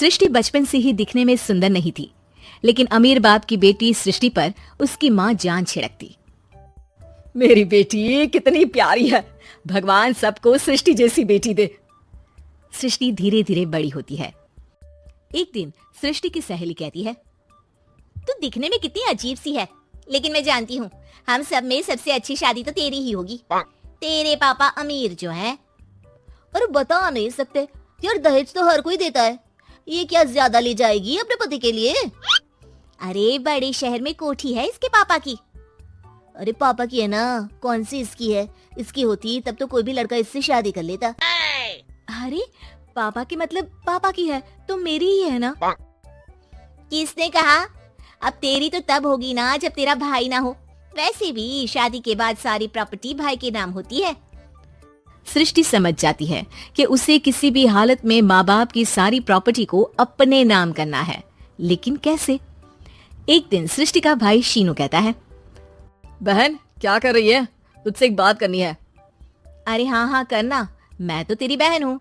सृष्टि बचपन से ही दिखने में सुंदर नहीं थी, लेकिन अमीर बाप की बेटी सृष्टि पर उसकी माँ जान छिड़कती। मेरी बेटी कितनी प्यारी है, भगवान सबको सृष्टि जैसी बेटी दे। सृष्टि धीरे धीरे बड़ी होती है। एक दिन सृष्टि की सहेली कहती है, तू दिखने में कितनी अजीब सी है, लेकिन मैं जानती हूँ हम सब में सबसे अच्छी शादी तो तेरी ही होगी। तेरे पापा अमीर जो हैं। और बता नहीं सकते यार, दहेज तो हर कोई देता है, ये क्या ज्यादा ले जाएगी अपने पति के लिए? अरे बड़े शहर में कोठी है इसके पापा की। अरे पापा की है ना, कौन सी इसकी है? इसकी होती तब तो कोई भी लड़का इससे शादी कर लेता। अरे पापा की मतलब पापा की है तो मेरी ही है ना? किसने कहा? अब तेरी तो तब होगी ना जब तेरा भाई ना हो। वैसे भी शादी के बाद सारी प्रॉपर्टी भाई के नाम होती है। सृष्टि समझ जाती है कि उसे किसी भी हालत में माँ बाप की सारी प्रॉपर्टी को अपने नाम करना है, लेकिन कैसे? एक दिन सृष्टि का भाई शीनू कहता है, बहन क्या कर रही है? तुझसे एक बात करनी है। अरे हाँ करना, मैं तो तेरी बहन हूँ।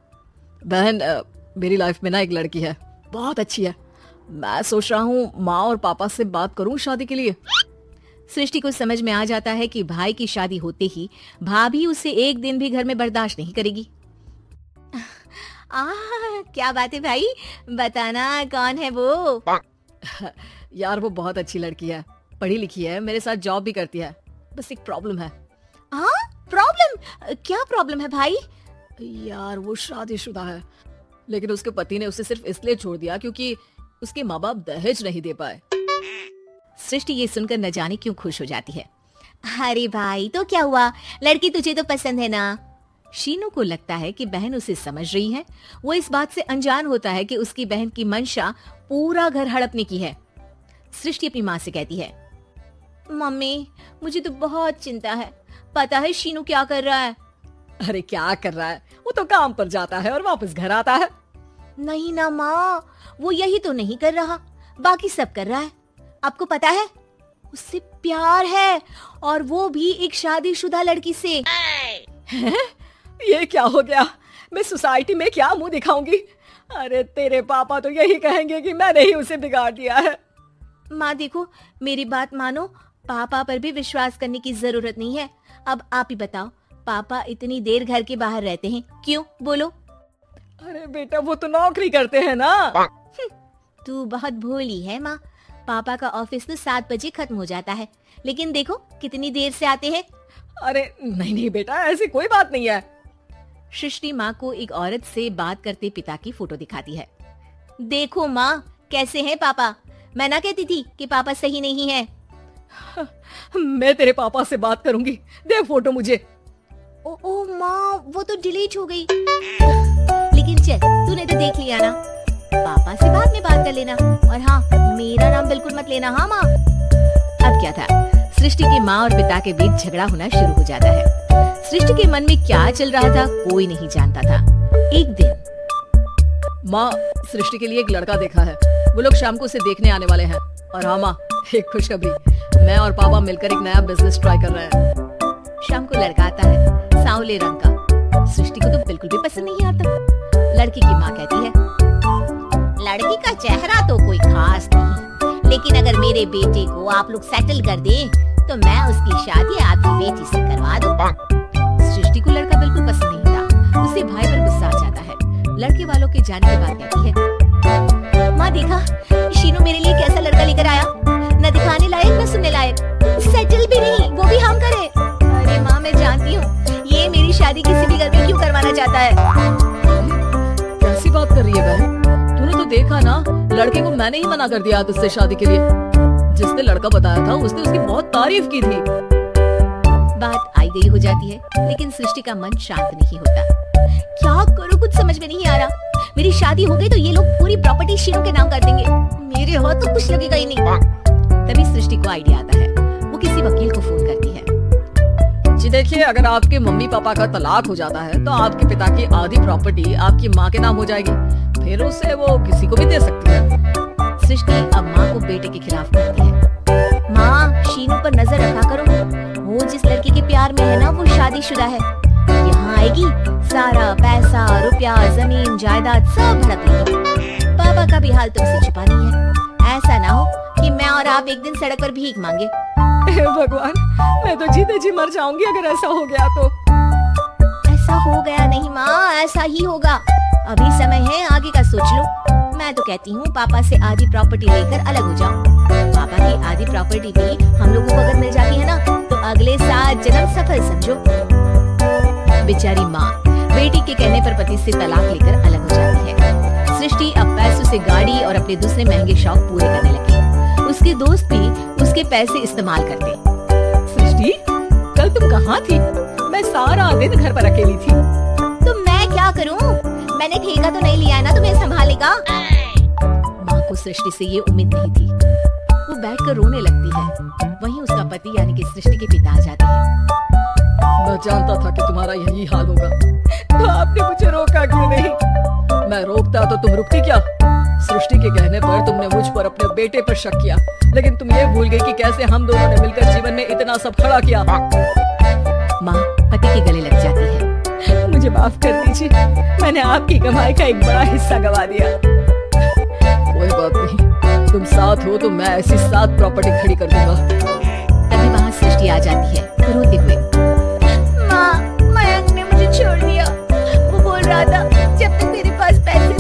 बहन मेरी लाइफ में ना एक लड़की है, बहुत अच्छी है। मैं सोच रहा हूँ माँ और पापा से बात करूँ शादी के लिए। सृष्टि को समझ में आ जाता है कि भाई की शादी होते ही भाभी उसे एक दिन भी घर में बर्दाश्त नहीं करेगी। क्या बात है भाई, बताना कौन है वो? यार वो बहुत अच्छी लड़की है, पढ़ी लिखी है, मेरे साथ जॉब भी करती है। बस एक प्रॉब्लम है। प्रॉब्लम? क्या प्रॉब्लम है भाई? यार वो शादीशुदा है, लेकिन उसके पति ने उसे सिर्फ इसलिए छोड़ दिया क्योंकि उसके माँ बाप दहेज नहीं दे पाए। सृष्टि ये सुनकर न जाने क्यों खुश हो जाती है। अरे भाई तो क्या हुआ, लड़की तुझे तो पसंद है ना? शीनू को लगता है कि बहन उसे समझ रही है। वो इस बात से अनजान होता है कि उसकी बहन की मंशा पूरा घर हड़पने की है। सृष्टि अपनी माँ से कहती है, मम्मी मुझे तो बहुत चिंता है, पता है शीनू क्या कर रहा है? अरे क्या कर रहा है, वो तो काम पर जाता है और वापस घर आता है। नहीं ना माँ, वो यही तो नहीं कर रहा, बाकी सब कर रहा है। आपको पता है उससे प्यार है, और वो भी एक शादीशुदा लड़की से। ये क्या हो गया? मैं सोसाइटी में क्या मुंह दिखाऊंगी? अरे तेरे पापा तो यही कहेंगे कि मैंने ही उसे बिगाड़ दिया है। माँ देखो, मेरी बात मानो, पापा पर भी विश्वास करने की जरूरत नहीं है। अब आप ही बताओ, पापा इतनी देर घर के बाहर रहते हैं क्यों? बोलो। अरे बेटा वो तो नौकरी करते हैं ना। तू बहुत भोली है माँ, पापा का ऑफिस तो 7 बजे खत्म हो जाता है, लेकिन देखो कितनी देर से आते हैं। अरे नहीं बेटा, ऐसी कोई बात नहीं है। सृष्टि माँ को एक औरत से बात करते पिता की फोटो दिखाती है। देखो माँ कैसे हैं पापा, मैं ना कहती थी कि पापा सही नहीं है। मैं तेरे पापा से बात करूंगी, दे फोटो मुझे। ओ माँ वो तो डिलीट हो गई। लेकिन चल तूने तो देख लिया ना, पापा से बाद में बात कर लेना, और हाँ मेरा नाम बिल्कुल मत लेना। हाँ माँ। अब क्या था, सृष्टि की माँ और पिता के बीच झगड़ा होना शुरू हो जाता है। सृष्टि के मन में क्या चल रहा था कोई नहीं जानता था। एक दिन, माँ सृष्टि के लिए एक लड़का देखा है, वो लोग शाम को उसे देखने आने वाले हैं। और हाँ माँ, एक खुशखबरी, मैं और पापा मिलकर एक नया बिजनेस ट्राई कर रहे हैं। शाम को लड़का आता है, सांवले रंग का। सृष्टि को तो बिल्कुल भी पसंद नहीं आता। लड़की की माँ कहती है, लड़की का चेहरा तो कोई खास नहीं, लेकिन अगर मेरे बेटे को आप लोग सेटल कर दें तो मैं उसकी शादी आपकी बेटी से करवा दूं। सृष्टि को लड़का बिल्कुल पसंद नहीं था, उसे भाई पर गुस्सा आ जाता है। लड़के वालों के जाने के बाद कहती है, माँ देखा शीनू मेरे लिए कैसा लड़का लेकर आया, न दिखाने लायक न सुनने लायक, सेटल भी नहीं, वो भी हम करे। अरे माँ मैं जानती हूँ ये मेरी शादी किसी भी घर में क्यों करवाना चाहता है। कैसी बात कर रही है बहन, तूने तो देखा ना, लड़के को मैंने ही मना कर दिया तुझसे शादी के लिए। जिसने लड़का बताया था उसने उसकी बहुत तारीफ की थी। बात आई गई हो जाती है, लेकिन सृष्टि का मन शांत नहीं होता। क्या करूँ कुछ समझ में नहीं आ रहा। मेरी शादी हो गई तो ये लोग पूरी प्रॉपर्टी शीनू के नाम कर देंगे, मेरे हाथ तो कुछ लगेगा ही नहीं। तभी सृष्टि को आइडिया आता है, वो किसी वकील को फोन करती है। जी देखिए, अगर आपके मम्मी पापा का तलाक हो जाता है तो आपके पिता की आधी प्रॉपर्टी आपकी माँ के नाम हो जाएगी, फिर उसे वो किसी को भी दे सकती है। सृष्टि अब माँ को बेटे के खिलाफ करती है। माँ शीनू पर नजर रखा करो, वो जिस लड़के के प्यार में है ना वो शादीशुदा है, यहाँ आएगी सारा पैसा रुपया जमीन जायदाद सब हड़प लेगी। पापा का भी हाल तुमसे छुपा नहीं है। ऐसा ना हो कि मैं और आप एक दिन सड़क पर भीख मांगे। हे भगवान, मैं तो जीते जी मर जाऊंगी अगर ऐसा हो गया तो। ऐसा हो गया नहीं माँ, ऐसा ही होगा। अभी समय है, आगे का सोच लो। मैं तो कहती हूँ पापा से आधी प्रॉपर्टी लेकर अलग हो जाओ। पापा की आधी प्रॉपर्टी भी हम लोगों को अगर मिल जाती है ना, तो अगले 7 जन्म सफल समझो। बेचारी माँ बेटी के कहने पर पति से तलाक लेकर अलग हो जाती है। सृष्टि अब पैसों से गाड़ी और अपने दूसरे महंगे शौक पूरे करने लगी। उसके दोस्त भी उसके पैसे इस्तेमाल करते। सृष्टि, कल तुम कहाँ थी? मैं सारा दिन घर पर अकेली थी। तो मैं क्या करूँ? मैंने ठेका तो नहीं लिया है ना तुम्हें संभालेगा। माँ को सृष्टि से ये उम्मीद नहीं थी। वो बैठकर रोने लगती है। वहीं उसका पति यानी कि सृष्टि के पिता आ जाते हैं। मैं जानता था कि तुम्हारा यही हाल होगा, तो आपने मुझे रोका क्यों नहीं? मैं रोकता तो तुम रुकती क्या? सृष्टि के कहने पर तुमने मुझ पर अपने बेटे पर शक किया, लेकिन तुम ये भूल गई कि कैसे हम दोनों ने मिलकर जीवन में इतना सब खड़ा किया। माँ पति के गले लग जाती है। मुझे माफ कर दीजिए, मैंने आपकी कमाई का एक बड़ा हिस्सा गवा दिया। कोई बात नहीं, तुम साथ हो तो मैं ऐसी 7 प्रॉपर्टी खड़ी कर दूंगा। तभी वहाँ सृष्टि आ जाती है रोते हुए। माँ, मयंक ने मुझे छोड़ दिया। वो बोल रहा था जब तक मेरे पास पैसे